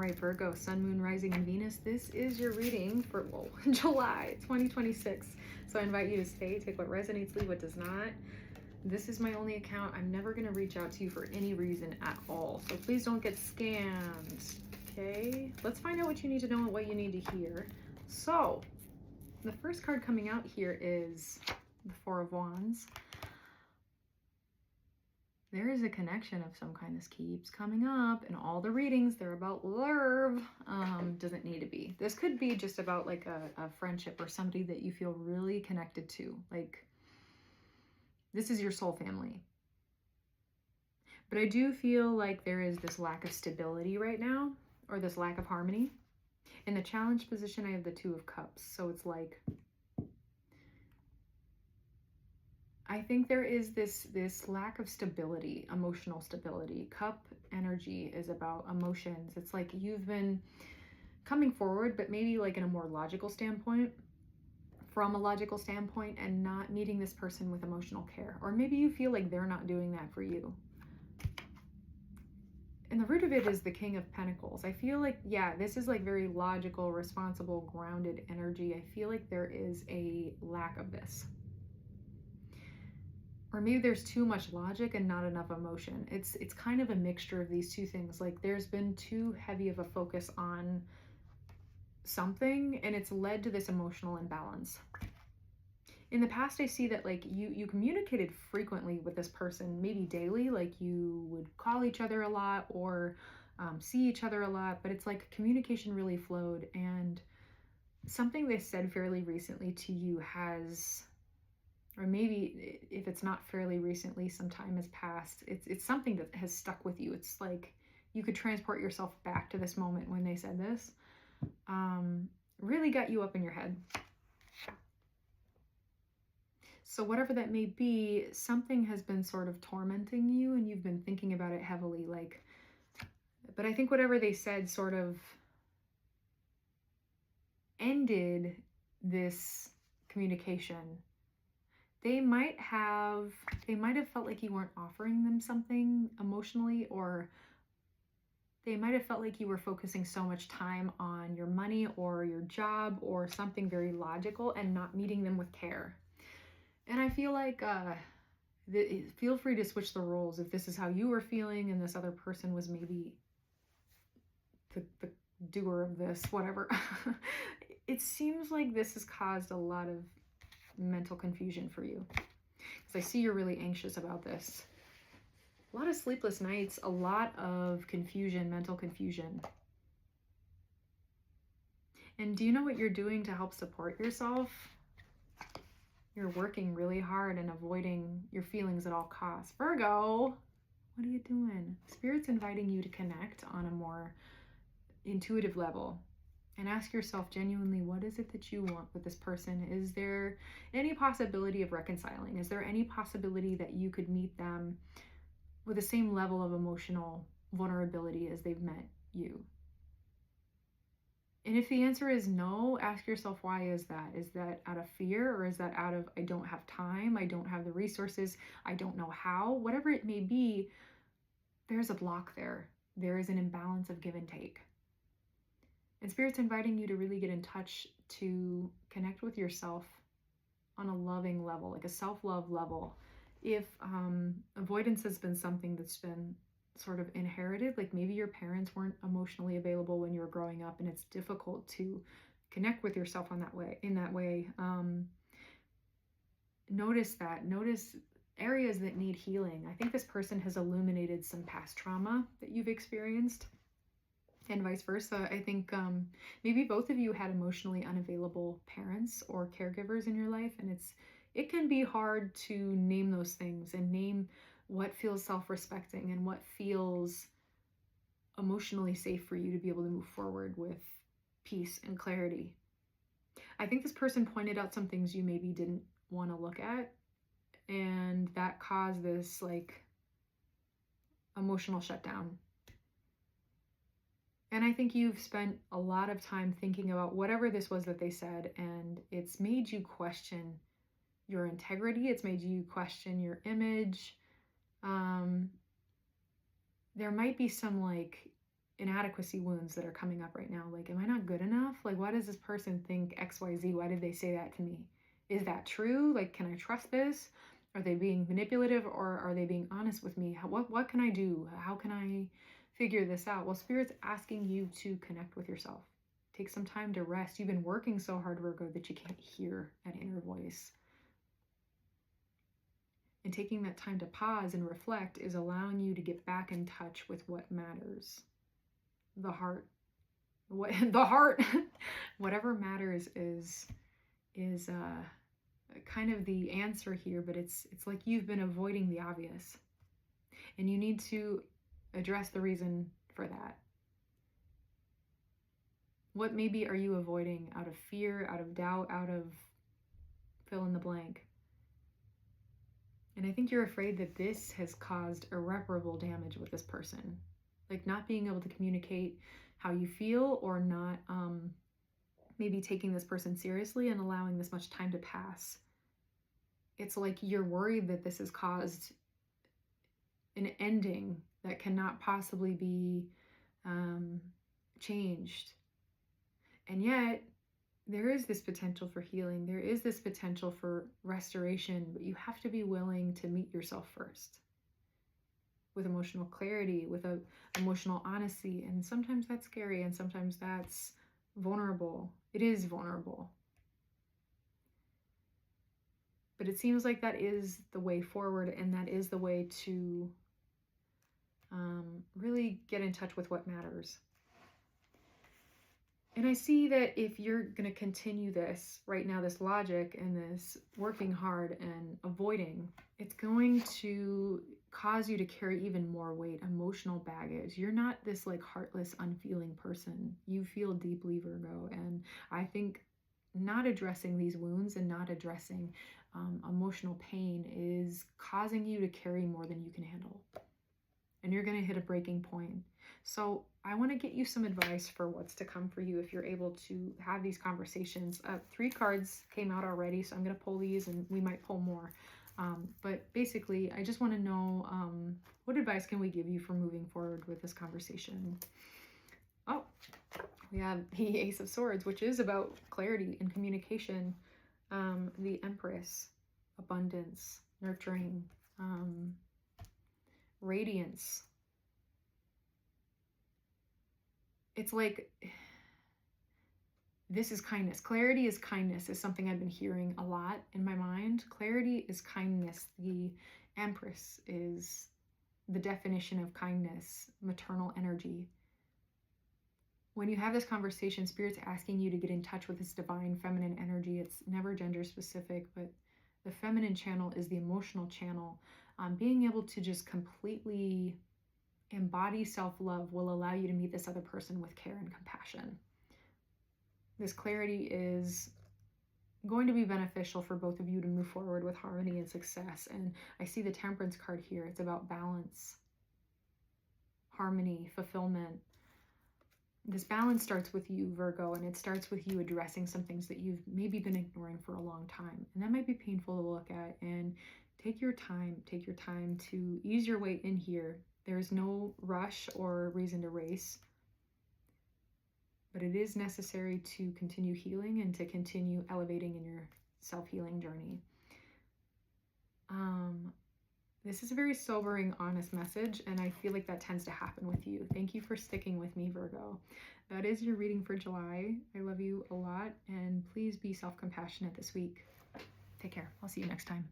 right, Virgo, Sun, Moon, Rising, and Venus. This is your reading for July 2026. So I invite you to stay, take what resonates, leave what does not. This is my only account. I'm never going to reach out to you for any reason at all. So please don't get scammed. Okay, let's find out what you need to know and what you need to hear. So the first card coming out here is the Four of Wands. There is a connection of some kind. This keeps coming up in all the readings. They're about love. Doesn't need to be. This could be just about like a friendship or somebody that you feel really connected to. Like this is your soul family. But I do feel like there is this lack of stability right now, or this lack of harmony. In the challenge position, I have the Two of Cups. So it's like, I think there is this lack of stability, emotional stability. Cup energy is about emotions. It's like you've been coming forward, but maybe like in a more logical standpoint, from a logical standpoint, and not meeting this person with emotional care. Or maybe you feel like they're not doing that for you. And the root of it is the King of Pentacles. I feel like, yeah, this is like very logical, responsible, grounded energy. I feel like there is a lack of this. Or maybe there's too much logic and not enough emotion. It's kind of a mixture of these two things. Like there's been too heavy of a focus on something and it's led to this emotional imbalance. In the past, I see that like you communicated frequently with this person, maybe daily, like you would call each other a lot or see each other a lot, but it's like communication really flowed, and something they said fairly recently to you has, or maybe if it's not fairly recently, some time has passed, it's something that has stuck with you. It's like you could transport yourself back to this moment when they said this. Really got you up in your head. So whatever that may be, something has been sort of tormenting you and you've been thinking about it heavily. Like, but I think whatever they said sort of ended this communication. They might have felt like you weren't offering them something emotionally, or they might have felt like you were focusing so much time on your money or your job or something very logical and not meeting them with care. And I feel like feel free to switch the roles if this is how you were feeling and this other person was maybe the doer of this, whatever. It seems like this has caused a lot of mental confusion for you, because I see you're really anxious about this. A lot of sleepless nights, a lot of confusion, mental confusion. And do you know what you're doing to help support yourself? You're working really hard and avoiding your feelings at all costs. Virgo, what are you doing? Spirit's inviting you to connect on a more intuitive level and ask yourself genuinely, what is it that you want with this person? Is there any possibility of reconciling? Is there any possibility that you could meet them with the same level of emotional vulnerability as they've met you? And if the answer is no, ask yourself, why is that? Is that out of fear, or is that out of, I don't have time, I don't have the resources, I don't know how? Whatever it may be, there's a block there. There is an imbalance of give and take. And Spirit's inviting you to really get in touch, to connect with yourself on a loving level, like a self-love level. If avoidance has been something that's been sort of inherited, like maybe your parents weren't emotionally available when you were growing up and it's difficult to connect with yourself in that way. Notice areas that need healing. I think this person has illuminated some past trauma that you've experienced, and vice versa. I think maybe both of you had emotionally unavailable parents or caregivers in your life, and it can be hard to name those things and name what feels self-respecting and what feels emotionally safe for you to be able to move forward with peace and clarity. I think this person pointed out some things you maybe didn't want to look at, and that caused this like emotional shutdown. And I think you've spent a lot of time thinking about whatever this was that they said, and it's made you question your integrity. It's made you question your image. There might be some like inadequacy wounds that are coming up right now. Like, am I not good enough? Like, why does this person think XYZ? Why did they say that to me? Is that true? Like, can I trust this? Are they being manipulative, or are they being honest with me? What can I do? How can I figure this out? Well, Spirit's asking you to connect with yourself. Take some time to rest. You've been working so hard, Virgo, that you can't hear that inner voice. And taking that time to pause and reflect is allowing you to get back in touch with what matters. The heart. The heart. Whatever matters is kind of the answer here, but it's like you've been avoiding the obvious. And you need to address the reason for that. What maybe are you avoiding out of fear, out of doubt, out of fill in the blank? And I think you're afraid that this has caused irreparable damage with this person. Like not being able to communicate how you feel, or not maybe taking this person seriously and allowing this much time to pass. It's like you're worried that this has caused an ending that cannot possibly be changed. And yet, there is this potential for healing. There is this potential for restoration, but you have to be willing to meet yourself first with emotional clarity, with emotional honesty. And sometimes that's scary, and sometimes that's vulnerable. It is vulnerable. But it seems like that is the way forward, and that is the way to really get in touch with what matters. And I see that if you're going to continue this right now, this logic and this working hard and avoiding, it's going to cause you to carry even more weight, emotional baggage. You're not this like heartless, unfeeling person. You feel deeply, Virgo. And I think not addressing these wounds and not addressing emotional pain is causing you to carry more than you can handle. And you're going to hit a breaking point. So I want to get you some advice for what's to come for you if you're able to have these conversations. 3 cards came out already, so I'm going to pull these and we might pull more. But basically, I just want to know what advice can we give you for moving forward with this conversation? Oh, we have the Ace of Swords, which is about clarity and communication. The Empress, abundance, nurturing, radiance. It's like, this is kindness. Clarity is kindness is something I've been hearing a lot in my mind. Clarity is kindness. The Empress is the definition of kindness, maternal energy. When you have this conversation, Spirit's asking you to get in touch with this divine feminine energy. It's never gender specific, but the feminine channel is the emotional channel. Being able to just completely embody self-love will allow you to meet this other person with care and compassion. This clarity is going to be beneficial for both of you to move forward with harmony and success. And I see the Temperance card here. It's about balance, harmony, fulfillment. This balance starts with you, Virgo, and it starts with you addressing some things that you've maybe been ignoring for a long time. And that might be painful to look at. And take your time to ease your way in here. There's no rush or reason to race, but it is necessary to continue healing and to continue elevating in your self-healing journey. This is a very sobering, honest message, and I feel like that tends to happen with you. Thank you for sticking with me, Virgo. That is your reading for July. I love you a lot, and please be self-compassionate this week. Take care. I'll see you next time.